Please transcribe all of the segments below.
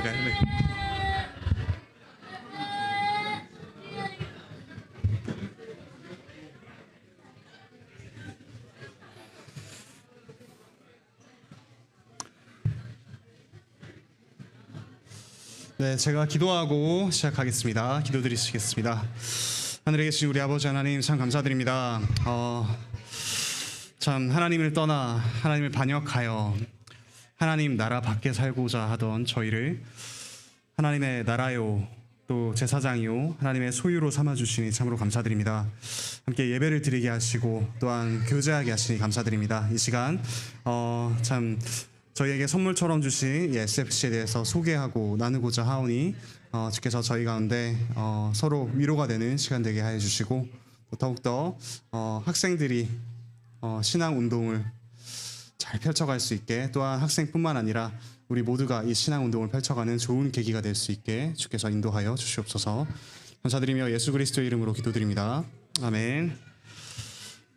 나가요. 네. 네, 제가 기도하고 시작하겠습니다. 기도드리시겠습니다. 하늘에 계신 우리 아버지 하나님 참 감사드립니다. 참 하나님을 떠나 하나님을 반역하여 하나님 나라 밖에 살고자 하던 저희를 하나님의 나라요 또 제사장이요 하나님의 소유로 삼아주시니 참으로 감사드립니다. 함께 예배를 드리게 하시고 또한 교제하게 하시니 감사드립니다. 이 시간 참 저희에게 선물처럼 주신 이 SFC에 대해서 소개하고 나누고자 하오니 주께서 저희 가운데 서로 위로가 되는 시간 되게 하여 주시고 더욱더 학생들이 신앙 운동을 잘 펼쳐갈 수 있게 또한 학생뿐만 아니라 우리 모두가 이 신앙 운동을 펼쳐가는 좋은 계기가 될 수 있게 주께서 인도하여 주시옵소서. 감사드리며 예수 그리스도의 이름으로 기도드립니다. 아멘.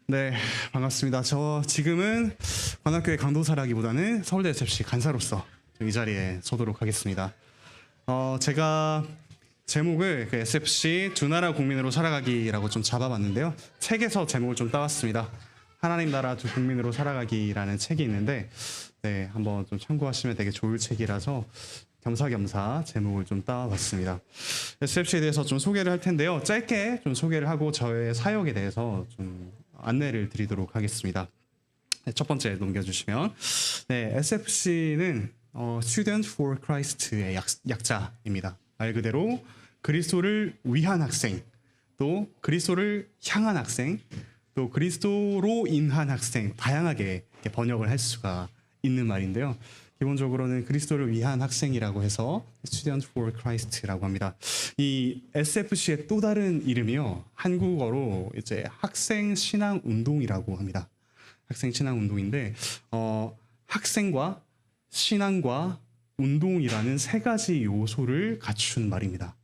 네, 반갑습니다. 저 지금은 관악교회 강도사라기보다는 서울대 SFC 간사로서 이 자리에 서도록 하겠습니다. 제가 제목을 그 SFC 두 나라 국민으로 살아가기라고 좀 잡아봤는데요. 책에서 제목을 좀 따왔습니다. 하나님 나라 두 국민으로 살아가기라는 책이 있는데 네, 한번 좀 참고하시면 되게 좋을 책이라서 겸사겸사 제목을 좀 따와봤습니다. SFC에 대해서 좀 소개를 할 텐데요. 짧게 좀 소개를 하고 저의 사역에 대해서 좀 안내를 드리도록 하겠습니다. 네, 첫 번째 넘겨주시면 네, SFC는 Student for Christ의 약자입니다. 말 그대로 그리스도를 위한 학생, 또 그리스도를 향한 학생, 또 그리스도로 인한 학생, 다양하게 번역을 할 수가 있는 말인데요. 기본적으로는 그리스도를 위한 학생이라고 해서 Student for Christ라고 합니다. 이 SFC의 또 다른 이름이요, 한국어로 이제 학생 신앙 운동이라고 합니다. 학생 신앙 운동인데 학생과 신앙과 운동이라는 세 가지 요소를 갖춘 말입니다.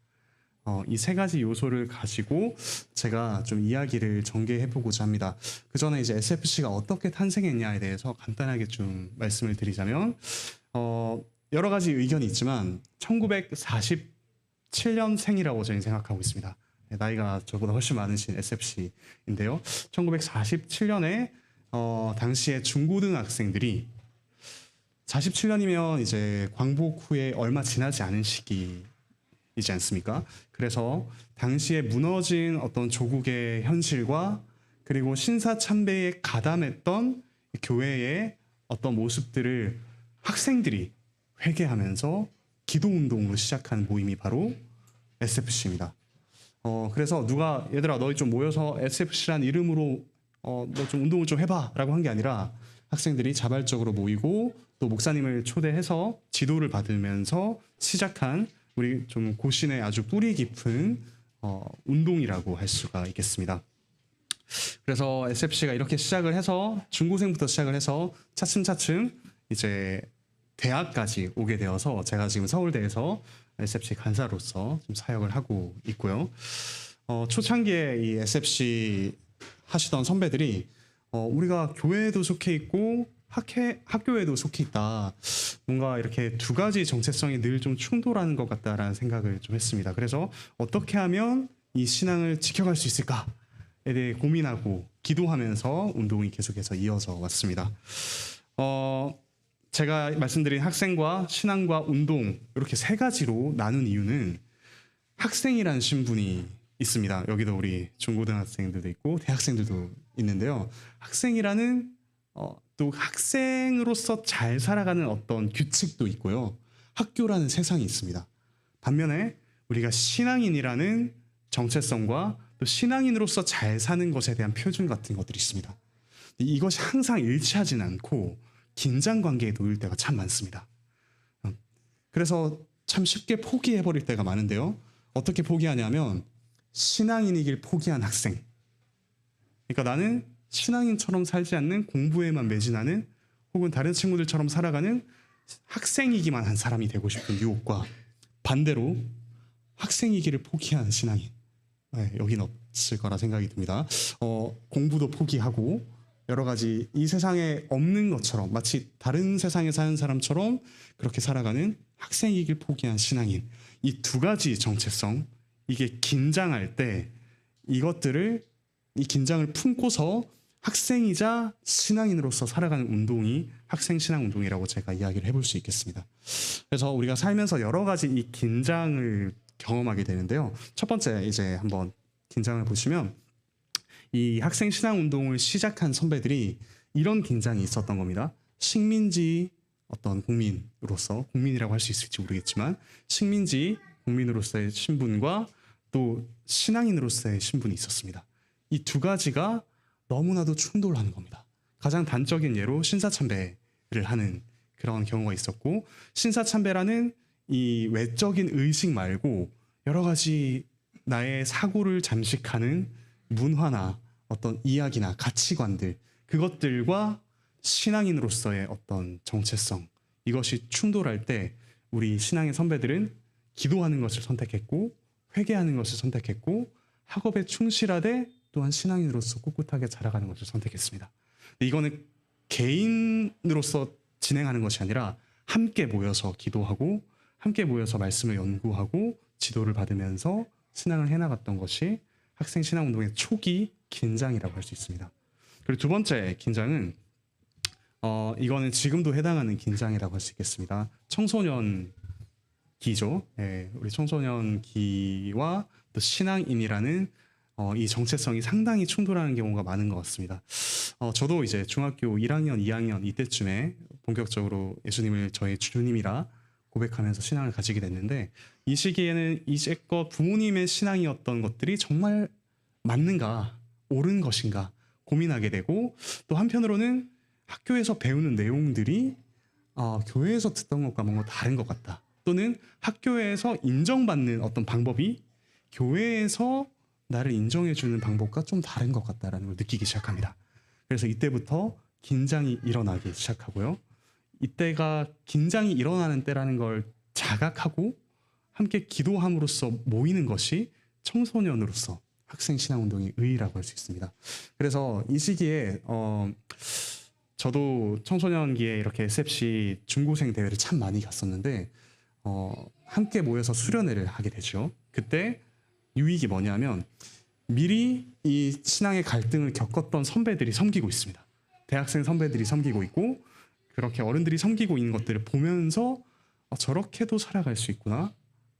이 세 가지 요소를 가지고 제가 좀 이야기를 전개해보고자 합니다. 그 전에 이제 SFC가 어떻게 탄생했냐에 대해서 간단하게 좀 말씀을 드리자면 여러 가지 의견이 있지만 1947년생이라고 저는 생각하고 있습니다. 나이가 저보다 훨씬 많으신 SFC인데요. 1947년에 당시에 중고등학생들이 47년이면 이제 광복 후에 얼마 지나지 않은 시기이지 않습니까? 그래서 당시에 무너진 어떤 조국의 현실과 그리고 신사참배에 가담했던 교회의 어떤 모습들을 학생들이 회개하면서 기도운동으로 시작한 모임이 바로 SFC입니다. 그래서 누가 얘들아 너희 좀 모여서 SFC란 이름으로 너 좀 운동을 좀 해봐 라고 한 게 아니라 학생들이 자발적으로 모이고 또 목사님을 초대해서 지도를 받으면서 시작한 우리 좀 고신의 아주 뿌리 깊은 운동이라고 할 수가 있겠습니다. 그래서 SFC가 이렇게 시작을 해서 중고생부터 시작을 해서 차츰차츰 이제 대학까지 오게 되어서 제가 지금 서울대에서 SFC 간사로서 좀 사역을 하고 있고요. 초창기에 이 SFC 하시던 선배들이 우리가 교회에도 속해 있고 학교에도 속해 있다. 뭔가 이렇게 두 가지 정체성이 늘 좀 충돌하는 것 같다라는 생각을 좀 했습니다. 그래서 어떻게 하면 이 신앙을 지켜갈 수 있을까에 대해 고민하고 기도하면서 운동이 계속해서 이어져 왔습니다. 제가 말씀드린 학생과 신앙과 운동 이렇게 세 가지로 나눈 이유는 학생이라는 신분이 있습니다. 여기도 우리 중고등학생들도 있고 대학생들도 있는데요. 학생이라는 또 학생으로서 잘 살아가는 어떤 규칙도 있고요. 학교라는 세상이 있습니다. 반면에 우리가 신앙인이라는 정체성과 또 신앙인으로서 잘 사는 것에 대한 표준 같은 것들이 있습니다. 이것이 항상 일치하지는 않고 긴장 관계에 놓일 때가 참 많습니다. 그래서 참 쉽게 포기해버릴 때가 많은데요. 어떻게 포기하냐면 신앙인이길 포기한 학생. 그러니까 나는 신앙인처럼 살지 않는 공부에만 매진하는 혹은 다른 친구들처럼 살아가는 학생이기만 한 사람이 되고 싶은 유혹과 반대로 학생이기를 포기한 신앙인. 네, 여긴 없을 거라 생각이 듭니다. 공부도 포기하고 여러 가지 이 세상에 없는 것처럼 마치 다른 세상에 사는 사람처럼 그렇게 살아가는 학생이길 포기한 신앙인, 이 두 가지 정체성, 이게 긴장할 때 이 긴장을 품고서 학생이자 신앙인으로서 살아가는 운동이 학생 신앙 운동이라고 제가 이야기를 해볼 수 있겠습니다. 그래서 우리가 살면서 여러 가지 이 긴장을 경험하게 되는데요. 첫 번째 이제 한번 긴장을 보시면 이 학생 신앙 운동을 시작한 선배들이 이런 긴장이 있었던 겁니다. 식민지 어떤 국민으로서, 국민이라고 할 수 있을지 모르겠지만 식민지 국민으로서의 신분과 또 신앙인으로서의 신분이 있었습니다. 이 두 가지가 너무나도 충돌하는 겁니다. 가장 단적인 예로 신사참배를 하는 그런 경우가 있었고, 신사참배라는 이 외적인 의식 말고 여러 가지 나의 사고를 잠식하는 문화나 어떤 이야기나 가치관들, 그것들과 신앙인으로서의 어떤 정체성, 이것이 충돌할 때 우리 신앙의 선배들은 기도하는 것을 선택했고 회개하는 것을 선택했고 학업에 충실하되 또한 신앙인으로서 꿋꿋하게 자라가는 것을 선택했습니다. 근데 이거는 개인으로서 진행하는 것이 아니라 함께 모여서 기도하고 함께 모여서 말씀을 연구하고 지도를 받으면서 신앙을 해나갔던 것이 학생 신앙운동의 초기 긴장이라고 할 수 있습니다. 그리고 두 번째 긴장은 이거는 지금도 해당하는 긴장이라고 할 수 있겠습니다. 청소년 기죠. 예, 우리 청소년 기와 또 신앙인이라는 이 정체성이 상당히 충돌하는 경우가 많은 것 같습니다. 저도 이제 중학교 1학년, 2학년 이때쯤에 본격적으로 예수님을 저의 주님이라 고백하면서 신앙을 가지게 됐는데, 이 시기에는 이제껏 부모님의 신앙이었던 것들이 정말 맞는가, 옳은 것인가 고민하게 되고, 또 한편으로는 학교에서 배우는 내용들이 교회에서 듣던 것과 뭔가 다른 것 같다, 또는 학교에서 인정받는 어떤 방법이 교회에서 나를 인정해주는 방법과 좀 다른 것 같다라는 걸 느끼기 시작합니다. 그래서 이때부터 긴장이 일어나기 시작하고요. 이때가 긴장이 일어나는 때라는 걸 자각하고 함께 기도함으로써 모이는 것이 청소년으로서 학생 신앙운동의 의의라고 할 수 있습니다. 그래서 이 시기에 저도 청소년기에 이렇게 SFC 중고생 대회를 참 많이 갔었는데 함께 모여서 수련회를 하게 되죠. 그때 유익이 뭐냐면 미리 이 신앙의 갈등을 겪었던 선배들이 섬기고 있습니다. 대학생 선배들이 섬기고 있고 그렇게 어른들이 섬기고 있는 것들을 보면서 저렇게도 살아갈 수 있구나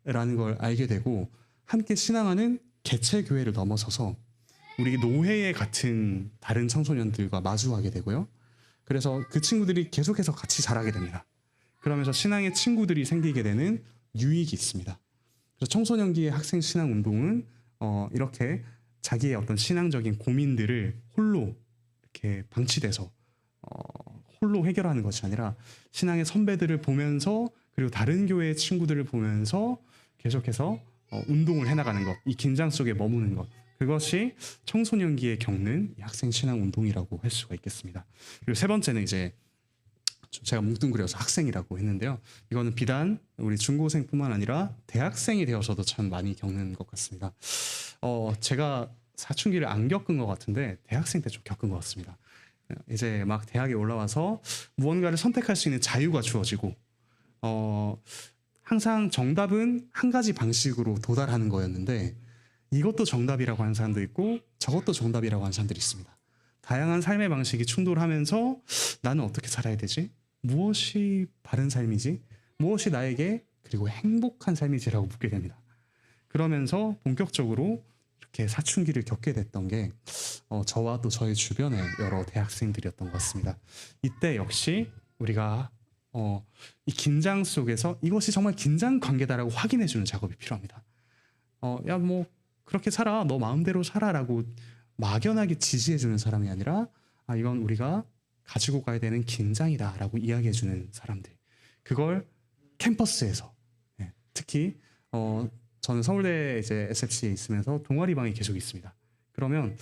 라는 걸 알게 되고, 함께 신앙하는 개체교회를 넘어서서 우리 노회에 같은 다른 청소년들과 마주하게 되고요. 그래서 그 친구들이 계속해서 같이 자라게 됩니다. 그러면서 신앙의 친구들이 생기게 되는 유익이 있습니다. 그래서 청소년기의 학생 신앙 운동은 이렇게 자기의 어떤 신앙적인 고민들을 홀로 이렇게 방치돼서 홀로 해결하는 것이 아니라 신앙의 선배들을 보면서, 그리고 다른 교회의 친구들을 보면서 계속해서 운동을 해나가는 것, 이 긴장 속에 머무는 것, 그것이 청소년기에 겪는 학생 신앙 운동이라고 할 수가 있겠습니다. 그리고 세 번째는 이제 제가 뭉뚱그려서 학생이라고 했는데요. 이거는 비단 우리 중고생뿐만 아니라 대학생이 되어서도 참 많이 겪는 것 같습니다. 제가 사춘기를 안 겪은 것 같은데 대학생 때 좀 겪은 것 같습니다. 이제 막 대학에 올라와서 무언가를 선택할 수 있는 자유가 주어지고 항상 정답은 한 가지 방식으로 도달하는 거였는데 이것도 정답이라고 하는 사람도 있고 저것도 정답이라고 하는 사람들이 있습니다. 다양한 삶의 방식이 충돌하면서 나는 어떻게 살아야 되지? 무엇이 바른 삶이지? 무엇이 나에게 그리고 행복한 삶이지라고 묻게 됩니다. 그러면서 본격적으로 이렇게 사춘기를 겪게 됐던 게 저와 또 저의 주변의 여러 대학생들이었던 것 같습니다. 이때 역시 우리가 이 긴장 속에서 이것이 정말 긴장 관계다라고 확인해주는 작업이 필요합니다. 야 뭐 그렇게 살아, 너 마음대로 살아라고 막연하게 지지해주는 사람이 아니라 이건 우리가 가지고 가야 되는 긴장이다라고 이야기해주는 사람들, 그걸 캠퍼스에서 특히 저는 서울대 이제 SFC에 있으면서 동아리방이 계속 있습니다. 그러면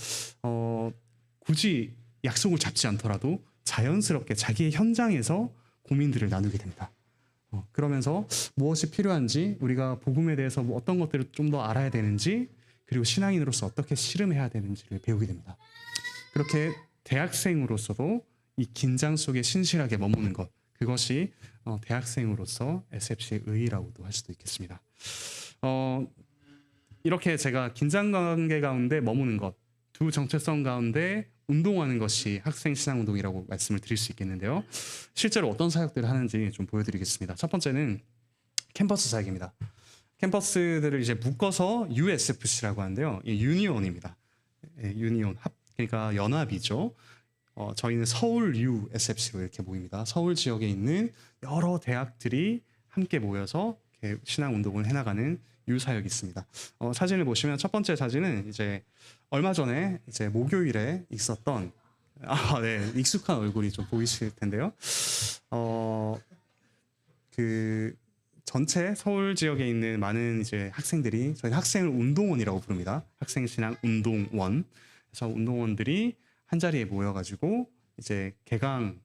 굳이 약속을 잡지 않더라도 자연스럽게 자기의 현장에서 고민들을 나누게 됩니다. 그러면서 무엇이 필요한지, 우리가 복음에 대해서 어떤 것들을 좀 더 알아야 되는지, 그리고 신앙인으로서 어떻게 씨름해야 되는지를 배우게 됩니다. 그렇게 대학생으로서도 이 긴장 속에 신실하게 머무는 것, 그것이 대학생으로서 SFC의 의의라고도 할 수도 있겠습니다. 이렇게 제가 긴장 관계 가운데 머무는 것, 두 정체성 가운데 운동하는 것이 학생 신앙 운동이라고 말씀을 드릴 수 있겠는데요. 실제로 어떤 사역들을 하는지 좀 보여드리겠습니다. 첫 번째는 캠퍼스 사역입니다. 캠퍼스들을 이제 묶어서 USFC라고 하는데요. 이 유니온입니다. 유니온 그러니까 연합이죠. 저희는 서울 USFC로 이렇게 모입니다. 서울 지역에 있는 여러 대학들이 함께 모여서 이렇게 신앙 운동을 해나가는 유사역이 있습니다. 사진을 보시면 첫 번째 사진은 이제 얼마 전에 이제 목요일에 있었던 네, 익숙한 얼굴이 좀 보이실 텐데요. 그 전체 서울 지역에 있는 많은 이제 학생들이 저희 학생을 운동원이라고 부릅니다. 학생신앙 운동원. 그래서 운동원들이 한 자리에 모여가지고 이제 개강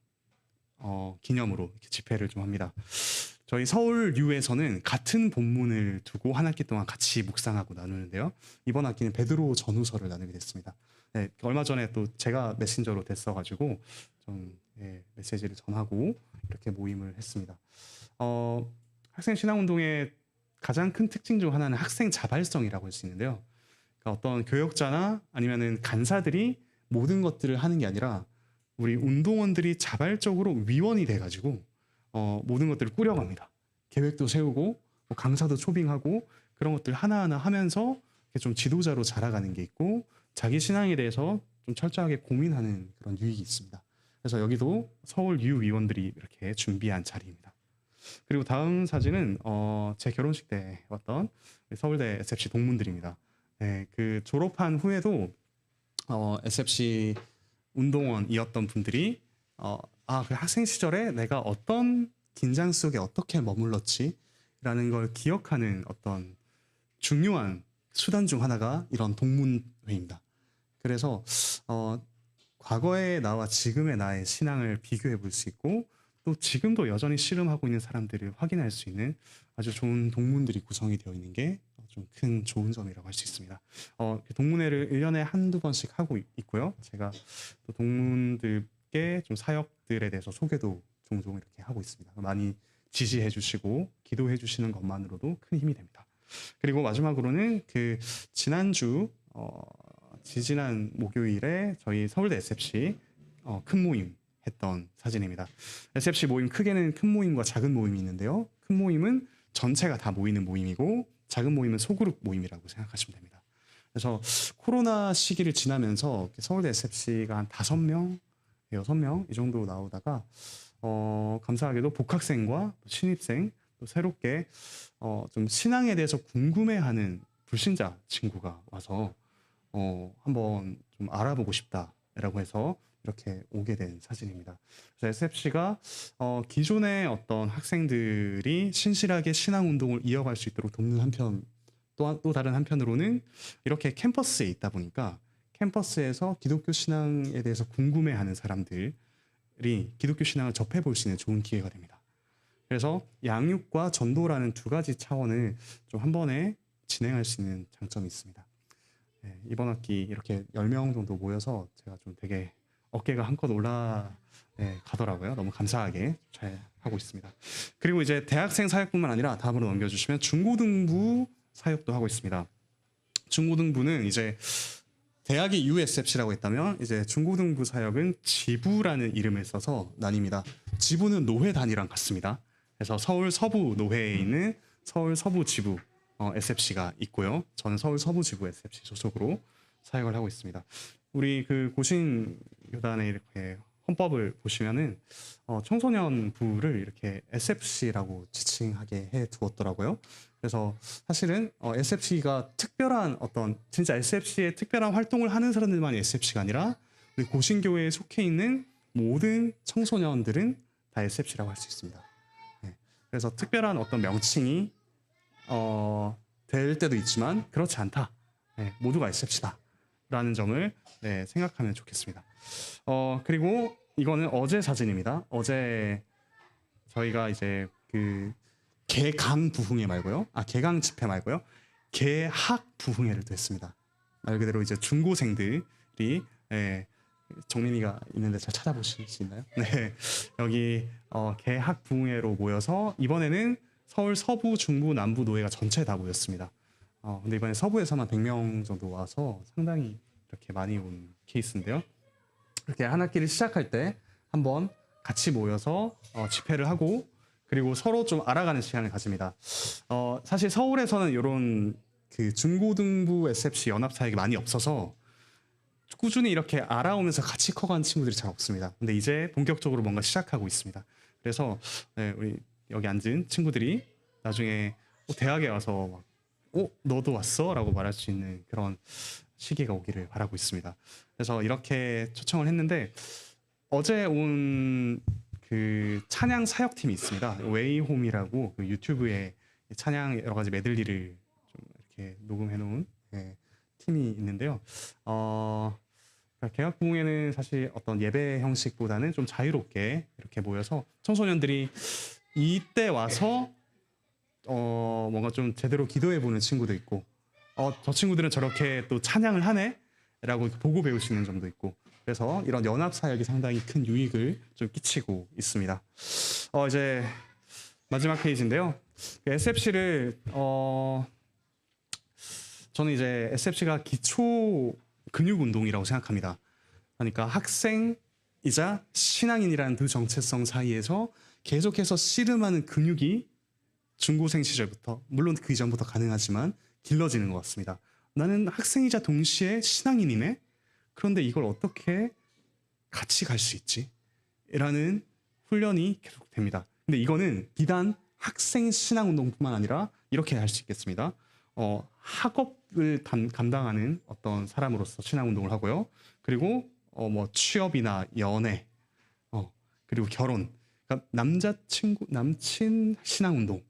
기념으로 이렇게 집회를 좀 합니다. 저희 서울 U에서는 같은 본문을 두고 한 학기 동안 같이 묵상하고 나누는데요. 이번 학기는 베드로 전후서를 나누게 됐습니다. 네, 얼마 전에 또 제가 메신저로 됐어가지고 좀 메시지를 전하고 이렇게 모임을 했습니다. 학생 신앙운동의 가장 큰 특징 중 하나는 학생 자발성이라고 할 수 있는데요. 그러니까 어떤 교역자나 아니면은 간사들이 모든 것들을 하는 게 아니라 우리 운동원들이 자발적으로 위원이 돼가지고 모든 것들을 꾸려갑니다. 계획도 세우고 뭐 강사도 초빙하고 그런 것들 하나하나 하면서 좀 지도자로 자라가는 게 있고 자기 신앙에 대해서 좀 철저하게 고민하는 그런 유익이 있습니다. 그래서 여기도 서울 유 위원들이 이렇게 준비한 자리입니다. 그리고 다음 사진은 제 결혼식 때 왔던 서울대 SFC 동문들입니다. 네, 그 졸업한 후에도 SFC 운동원이었던 분들이 그 학생 시절에 내가 어떤 긴장 속에 어떻게 머물렀지? 라는 걸 기억하는 어떤 중요한 수단 중 하나가 이런 동문회입니다. 그래서 과거의 나와 지금의 나의 신앙을 비교해 볼 수 있고 또 지금도 여전히 씨름하고 있는 사람들을 확인할 수 있는 아주 좋은 동문들이 구성이 되어 있는 게 좀 큰 좋은 점이라고 할 수 있습니다. 동문회를 1년에 한두 번씩 하고 있고요. 제가 또 동문들께 좀 사역들에 대해서 소개도 종종 이렇게 하고 있습니다. 많이 지지해 주시고 기도해 주시는 것만으로도 큰 힘이 됩니다. 그리고 마지막으로는 그 지난주 지지난 목요일에 저희 서울대 SFC 큰 모임 했던 사진입니다. SFC 모임 크게는 큰 모임과 작은 모임이 있는데요. 큰 모임은 전체가 다 모이는 모임이고 작은 모임은 소그룹 모임이라고 생각하시면 됩니다. 그래서 코로나 시기를 지나면서 서울대 SFC가 한 5명, 6명 이 정도 나오다가 감사하게도 복학생과 신입생 또 새롭게 좀 신앙에 대해서 궁금해하는 불신자 친구가 와서 한번 좀 알아보고 싶다라고 해서 이렇게 오게 된 사진입니다. 그래서 SFC가 기존의 어떤 학생들이 신실하게 신앙 운동을 이어갈 수 있도록 돕는 한편 또 다른 한편으로는 이렇게 캠퍼스에 있다 보니까 캠퍼스에서 기독교 신앙에 대해서 궁금해하는 사람들이 기독교 신앙을 접해볼 수 있는 좋은 기회가 됩니다. 그래서 양육과 전도라는 두 가지 차원을 좀 한 번에 진행할 수 있는 장점이 있습니다. 네, 이번 학기 이렇게 10명 정도 모여서 제가 좀 되게 어깨가 한껏 올라가더라고요. 너무 감사하게 잘 하고 있습니다. 그리고 이제 대학생 사역뿐만 아니라 다음으로 넘겨주시면 중고등부 사역도 하고 있습니다. 중고등부는 이제 대학이 USFC라고 했다면 이제 중고등부 사역은 지부라는 이름을 써서 나뉩니다. 지부는 노회 단위랑 같습니다. 그래서 서울 서부 노회에 있는 서울 서부 지부 SFC가 있고요. 저는 서울 서부 지부 SFC 소속으로 사역을 하고 있습니다. 우리 그 고신 교단의 이렇게 헌법을 보시면은 청소년부를 이렇게 SFC라고 지칭하게 해 두었더라고요. 그래서 사실은 SFC가 특별한 진짜 SFC의 특별한 활동을 하는 사람들만이 SFC가 아니라 우리 고신교회에 속해 있는 모든 청소년들은 다 SFC라고 할 수 있습니다. 네. 그래서 특별한 어떤 명칭이 될 때도 있지만 그렇지 않다. 네, 모두가 SFC다. 라는 점을 생각하면 좋겠습니다. 그리고 이거는 어제 사진입니다. 어제 저희가 이제 그 개강 부흥회 말고요. 개강 집회 말고요. 개학 부흥회를 또 했습니다. 말 그대로 이제 중고생들이 정린이가 있는데 잘 찾아보실 수 있나요? 네, 여기 개학 부흥회로 모여서 이번에는 서울 서부, 중부, 남부 노예가 전체 다 모였습니다. 근데 이번에 서부에서만 100명 정도 와서 상당히 이렇게 많이 온 케이스인데요. 이렇게 한 학기를 시작할 때 한번 같이 모여서 집회를 하고 그리고 서로 좀 알아가는 시간을 가집니다. 사실 서울에서는 이런 그 중고등부 SFC 연합사역이 많이 없어서 꾸준히 이렇게 알아오면서 같이 커가는 친구들이 잘 없습니다. 근데 이제 본격적으로 뭔가 시작하고 있습니다. 그래서 네, 우리 여기 앉은 친구들이 나중에 대학에 와서 막, 너도 왔어? 라고 말할 수 있는 그런 시기가 오기를 바라고 있습니다. 그래서 이렇게 초청을 했는데 어제 온 그 찬양 사역팀이 있습니다. 웨이홈이라고 그 유튜브에 찬양 여러 가지 메들리를 좀 이렇게 녹음해 놓은 팀이 있는데요. 개학 부흥회는 사실 어떤 예배 형식보다는 좀 자유롭게 이렇게 모여서 청소년들이 이때 와서 뭔가 좀 제대로 기도해 보는 친구도 있고 저 친구들은 저렇게 또 찬양을 하네 라고 보고 배울 수 있는 점도 있고 그래서 이런 연합 사역이 상당히 큰 유익을 좀 끼치고 있습니다. 이제 마지막 페이지인데요. SFC를 저는 이제 SFC가 기초 근육 운동이라고 생각합니다. 그러니까 학생이자 신앙인이라는 두 정체성 사이에서 계속해서 씨름하는 근육이 중고생 시절부터 물론 그 이전부터 가능하지만 길러지는 것 같습니다. 나는 학생이자 동시에 신앙인이네. 그런데 이걸 어떻게 같이 갈 수 있지? 라는 훈련이 계속됩니다. 근데 이거는 비단 학생 신앙 운동뿐만 아니라 이렇게 할 수 있겠습니다. 학업을 감당하는 어떤 사람으로서 신앙 운동을 하고요. 그리고 뭐 취업이나 연애, 그리고 결혼, 그러니까 남친 신앙 운동.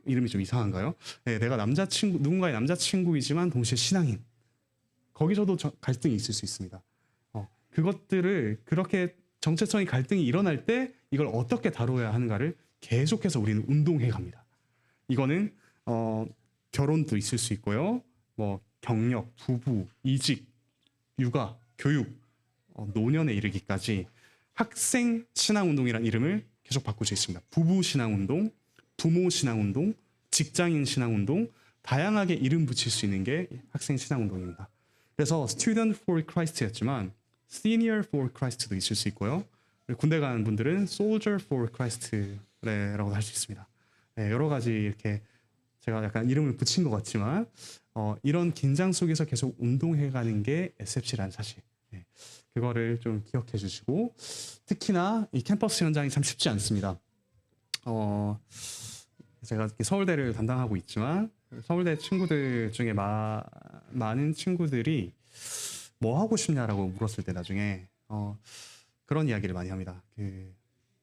이름이 좀 이상한가요? 네, 내가 누군가의 남자친구이지만 동시에 신앙인. 거기서도 갈등이 있을 수 있습니다. 그것들을 그렇게 정체성의 갈등이 일어날 때 이걸 어떻게 다뤄야 하는가를 계속해서 우리는 운동해 갑니다. 이거는 결혼도 있을 수 있고요. 뭐 경력, 부부, 이직, 육아, 교육, 노년에 이르기까지 학생 신앙운동이라는 이름을 계속 바꿀 수 있습니다. 부부 신앙운동, 부모 신앙운동, 직장인 신앙운동, 다양하게 이름 붙일 수 있는 게 학생 신앙운동입니다. 그래서 Student for Christ였지만 Senior for Christ도 있을 수 있고요. 군대 가는 분들은 Soldier for Christ라고 할 수 있습니다. 네, 여러 가지 이렇게 제가 약간 이름을 붙인 것 같지만 이런 긴장 속에서 계속 운동해가는 게 SFC라는 사실. 네, 그거를 좀 기억해 주시고 특히나 이 캠퍼스 현장이 참 쉽지 않습니다. 제가 서울대를 담당하고 있지만 서울대 친구들 중에 많은 친구들이 뭐 하고 싶냐라고 물었을 때 나중에 그런 이야기를 많이 합니다.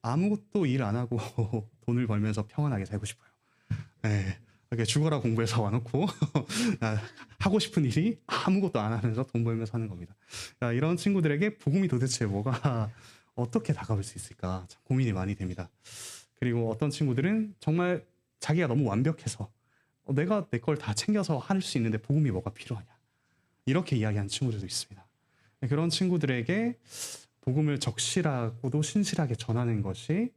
아무것도 일 안 하고 돈을 벌면서 평안하게 살고 싶어요. 네, 이렇게 죽어라 공부해서 와놓고 하고 싶은 일이 아무것도 안 하면서 돈 벌면서 하는 겁니다. 이런 친구들에게 복음이 도대체 뭐가 어떻게 다가올 수 있을까 참 고민이 많이 됩니다. 그리고 어떤 친구들은 정말 자기가 너무 완벽해서 내가 내 걸 다 챙겨서 할 수 있는데 복음이 뭐가 필요하냐 이렇게 이야기하는 친구들도 있습니다. 그런 친구들에게 복음을 적실하고도 신실하게 전하는 것이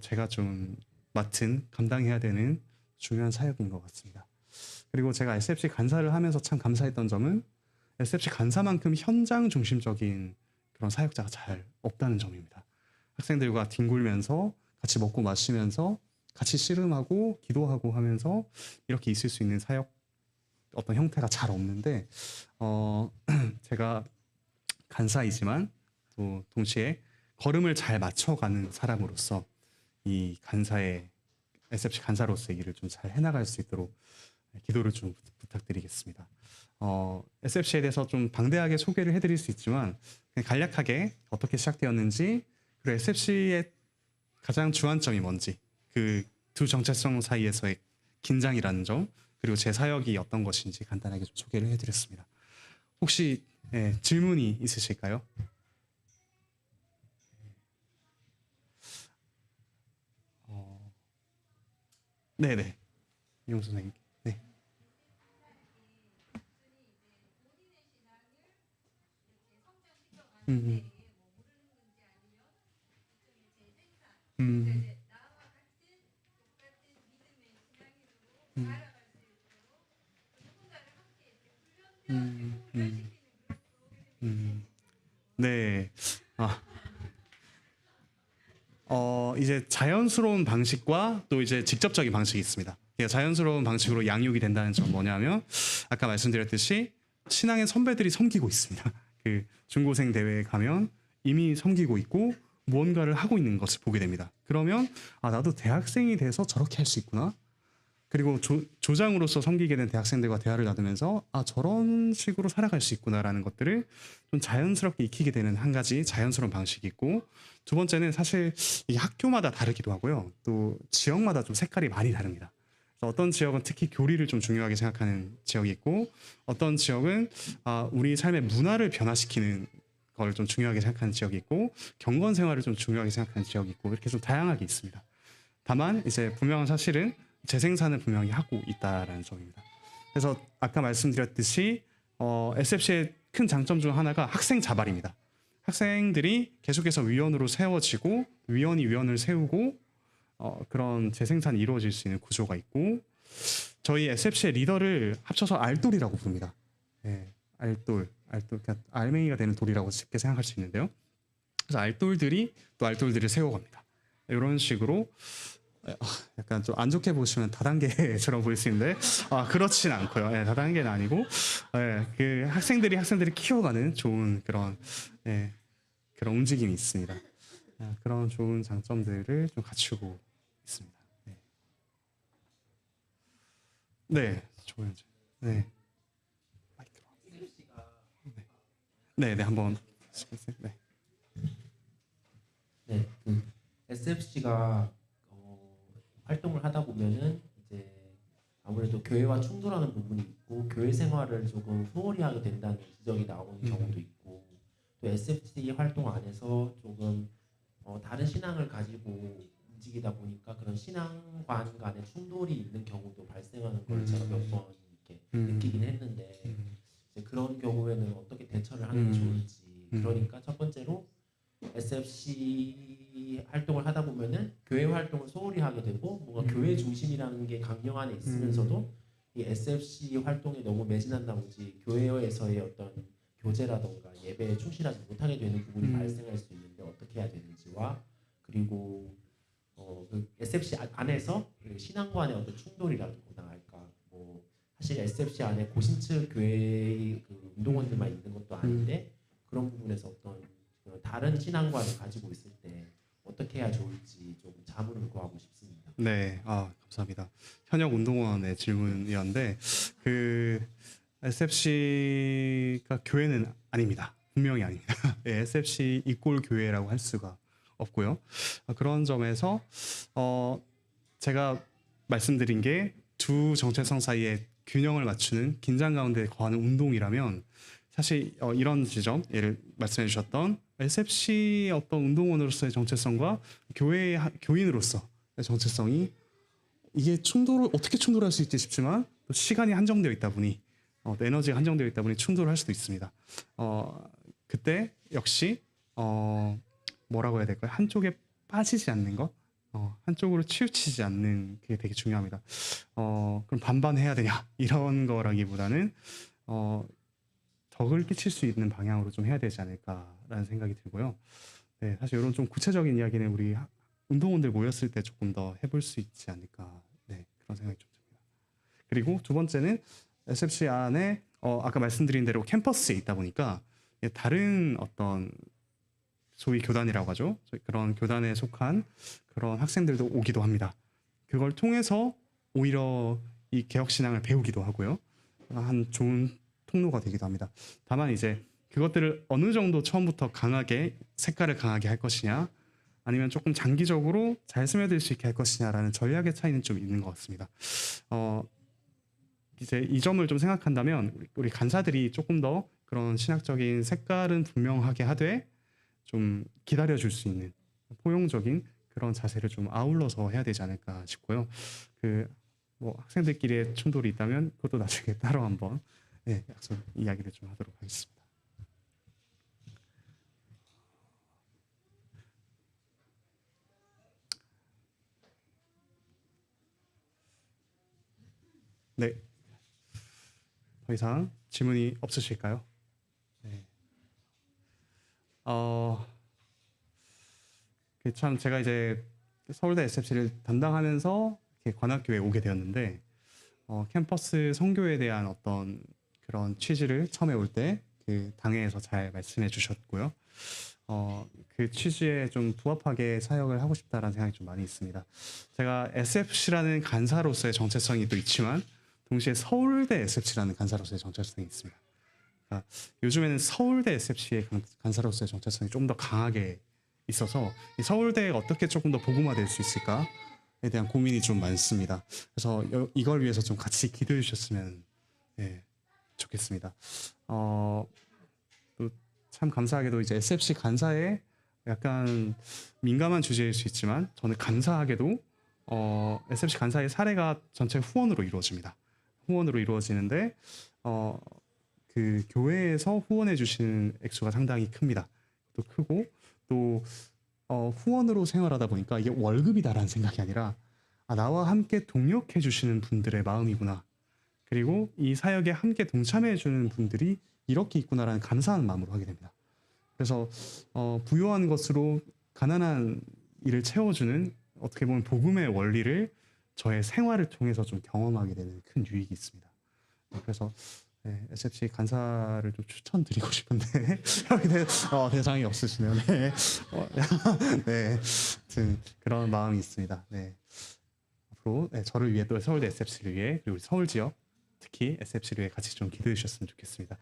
제가 좀 감당해야 되는 중요한 사역인 것 같습니다. 그리고 제가 SFC 간사를 하면서 참 감사했던 점은 SFC 간사만큼 현장 중심적인 그런 사역자가 잘 없다는 점입니다. 학생들과 뒹굴면서 같이 먹고 마시면서 같이 씨름하고 기도하고 하면서 이렇게 있을 수 있는 사역 어떤 형태가 잘 없는데 제가 간사이지만 또 동시에 걸음을 잘 맞춰가는 사람으로서 이 SFC 간사로서의 일을 좀 잘 해나갈 수 있도록 기도를 좀 부탁드리겠습니다. SFC에 대해서 좀 방대하게 소개를 해드릴 수 있지만 그냥 간략하게 어떻게 시작되었는지 그리고 SFC의 가장 주안점이 뭔지 그 두 정체성 사이에서의 긴장이라는 점 그리고 제 사역이 어떤 것인지 간단하게 좀 소개를 해드렸습니다. 혹시 질문이 있으실까요? 네네. 이용 선생님. 네. 음, 음, 음, 음, 음, 네. 아, 이제 자연스러운 방식과 또 이제 직접적인 방식이 있습니다. 그러니까 자연스러운 방식으로 양육이 된다는 점 뭐냐면 아까 말씀드렸듯이 신앙의 선배들이 섬기고 있습니다. 그 중고생 대회에 가면 이미 섬기고 있고 무언가를 하고 있는 것을 보게 됩니다. 그러면 아 나도 대학생이 돼서 저렇게 할 수 있구나. 그리고 조장으로서 섬기게 된 대학생들과 대화를 나누면서 아 저런 식으로 살아갈 수 있구나라는 것들을 좀 자연스럽게 익히게 되는 한 가지 자연스러운 방식이 있고 두 번째는 사실 이 학교마다 다르기도 하고요. 또 지역마다 좀 색깔이 많이 다릅니다. 그래서 어떤 지역은 특히 교리를 좀 중요하게 생각하는 지역이 있고 어떤 지역은 아, 우리 삶의 문화를 변화시키는 걸 좀 중요하게 생각하는 지역이 있고 경건 생활을 좀 중요하게 생각하는 지역이 있고 이렇게 좀 다양하게 있습니다. 다만 이제 분명한 사실은 재생산을 분명히 하고 있다라는 점입니다. 그래서 아까 말씀드렸듯이 SFC의 큰 장점 중 하나가 학생 자발입니다. 학생들이 계속해서 위원으로 세워지고 위원이 위원을 세우고 그런 재생산이 이루어질 수 있는 구조가 있고 저희 SFC의 리더를 합쳐서 알돌이라고 부릅니다. 예, 알돌, 그러니까 알맹이가 되는 돌이라고 쉽게 생각할 수 있는데요. 그래서 알돌들이 또 알돌들을 세워갑니다. 이런 식으로 약간 좀 안 좋게 보시면 다단계처럼 보일 수 있는데 그렇진 않고요. 예, 다단계는 아니고 예, 그 학생들이 키워가는 좋은 그런 예, 그런 움직임이 있습니다. 그런 좋은 장점들을 좀 갖추고 있습니다. 네, 네 좋아요. 네, 마이크로. 네, 네 한번 네, 네, 그 SFC가 활동을 하다 보면은 이제 아무래도 교회와 충돌하는 부분이 있고 교회 생활을 조금 소홀히 하게 된다는 지적이 나오는 경우도 있고 또 SFC 활동 안에서 조금 다른 신앙을 가지고 움직이다 보니까 그런 신앙관 간의 충돌이 있는 경우도 발생하는 걸 제가 몇 번 이렇게 느끼긴 했는데 이제 그런 경우에는 어떻게 대처를 하는 게 좋을지 그러니까 첫 번째로 SFC 활동을 하다 보면은 교회 활동을 소홀히 하게 되고 뭔가 교회 중심이라는 게 강령 안에 있으면서도 이 SFC 활동에 너무 매진한 나머지 교회에서의 어떤 교제라던가 예배에 충실하지 못하게 되는 부분이 발생할 수 있는데 어떻게 해야 되는지와 그리고 그 SFC 안에서 그 신앙과의 어떤 충돌이라고나 할까 뭐 사실 SFC 안에 고신측 교회 그 운동원들만 있는 것도 아닌데 그런 부분에서 어떤 다른 신앙관을 가지고 있을 때 어떻게 해야 좋을지 조금 자문을 구하고 싶습니다. 네, 감사합니다. 현역 운동원의 질문이었는데 그 SFC가 교회는 아닙니다. 분명히 아닙니다. 예, SFC 이꼴 교회라고 할 수가 없고요. 그런 점에서 제가 말씀드린 게 두 정체성 사이에 균형을 맞추는 긴장 가운데 거하는 운동이라면 사실 이런 지점, 예를 말씀해 주셨던 SFC 어떤 운동원으로서의 정체성과 교인으로서 정체성이 이게 어떻게 충돌할 수 있지 싶지만 또 시간이 한정되어 있다 보니 또 에너지가 한정되어 있다 보니 충돌할 수도 있습니다. 그때 역시 뭐라고 해야 될까요? 한쪽에 빠지지 않는 것, 한쪽으로 치우치지 않는 게 되게 중요합니다. 그럼 반반 해야 되냐 이런 거라기보다는 덕을 끼칠 수 있는 방향으로 좀 해야 되지 않을까라는 생각이 들고요. 네, 사실 이런 좀 구체적인 이야기는 우리 운동원들 모였을 때 조금 더 해볼 수 있지 않을까. 네, 그런 생각이 좀 듭니다. 그리고 두 번째는 SFC 안에 아까 말씀드린 대로 캠퍼스에 있다 보니까 다른 어떤 소위 교단이라고 하죠. 그런 교단에 속한 그런 학생들도 오기도 합니다. 그걸 통해서 오히려 이 개혁신앙을 배우기도 하고요. 한 좋은 통로가 되기도 합니다. 다만 이제 그것들을 어느 정도 처음부터 색깔을 강하게 할 것이냐 아니면 조금 장기적으로 잘 스며들 수 있게 할 것이냐라는 전략의 차이는 좀 있는 것 같습니다. 이제 이 점을 좀 생각한다면 우리 간사들이 조금 더 그런 신학적인 색깔은 분명하게 하되 좀 기다려줄 수 있는 포용적인 그런 자세를 좀 아울러서 해야 되지 않을까 싶고요. 뭐 학생들끼리의 충돌이 있다면 그것도 나중에 따로 한번 약속 이야기를 좀 하도록 하겠습니다. 네. 더 이상 질문이 없으실까요? 네. 참 제가 이제 서울대 SFC를 담당하면서 이렇게 관악교회에 오게 되었는데 캠퍼스 선교에 대한 어떤 그런 취지를 처음에 올 때 그 당회에서 잘 말씀해 주셨고요. 그 취지에 좀 부합하게 사역을 하고 싶다라는 생각이 좀 많이 있습니다. 제가 SFC라는 간사로서의 정체성이 또 있지만 동시에 서울대 SFC라는 간사로서의 정체성이 있습니다. 그러니까 요즘에는 서울대 SFC의 간사로서의 정체성이 좀 더 강하게 있어서 이 서울대가 어떻게 조금 더 복음화될 수 있을까에 대한 고민이 좀 많습니다. 그래서 이걸 위해서 좀 같이 기도해 주셨으면 좋겠습니다. 또 참 감사하게도 이제 SFC 간사에 약간 민감한 주제일 수 있지만 저는 감사하게도 SFC 간사의 사례가 전체 후원으로 이루어집니다. 후원으로 이루어지는데 그 교회에서 후원해 주시는 액수가 상당히 큽니다. 또 크고 또 후원으로 생활하다 보니까 이게 월급이다라는 생각이 아니라 나와 함께 동역해 주시는 분들의 마음이구나. 그리고 이 사역에 함께 동참해 주는 분들이 이렇게 있구나라는 감사한 마음으로 하게 됩니다. 그래서 부요한 것으로 가난한 이를 채워주는 어떻게 보면 복음의 원리를 저의 생활을 통해서 좀 경험하게 되는 큰 유익이 있습니다. 그래서 SFC 간사를 좀 추천드리고 싶은데 대상이 없으시면 그런 마음이 있습니다. 앞으로 저를 위해 또 서울대 SFC를 위해 그리고 우리 서울 지역 특히 SFC를 위해 같이 좀 기도해 주셨으면 좋겠습니다.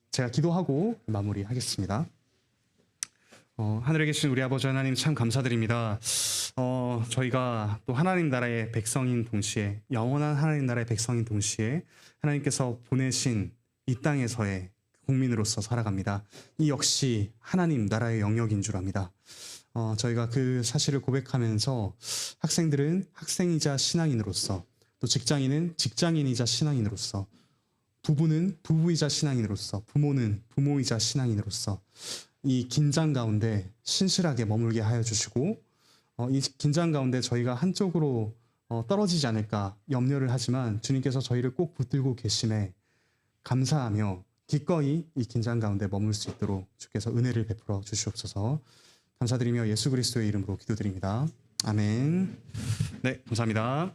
제가 기도하고 마무리하겠습니다. 하늘에 계신 우리 아버지 하나님 참 감사드립니다. 저희가 또 하나님 나라의 백성인 동시에 영원한 하나님 나라의 백성인 동시에 하나님께서 보내신 이 땅에서의 국민으로서 살아갑니다. 이 역시 하나님 나라의 영역인 줄 압니다. 저희가 그 사실을 고백하면서 학생들은 학생이자 신앙인으로서 또 직장인은 직장인이자 신앙인으로서 부부는 부부이자 신앙인으로서 부모는 부모이자 신앙인으로서 이 긴장 가운데 신실하게 머물게 하여 주시고 이 긴장 가운데 저희가 한쪽으로 떨어지지 않을까 염려를 하지만 주님께서 저희를 꼭 붙들고 계심에 감사하며 기꺼이 이 긴장 가운데 머물 수 있도록 주께서 은혜를 베풀어 주시옵소서. 감사드리며 예수 그리스도의 이름으로 기도드립니다. 아멘. 네, 감사합니다.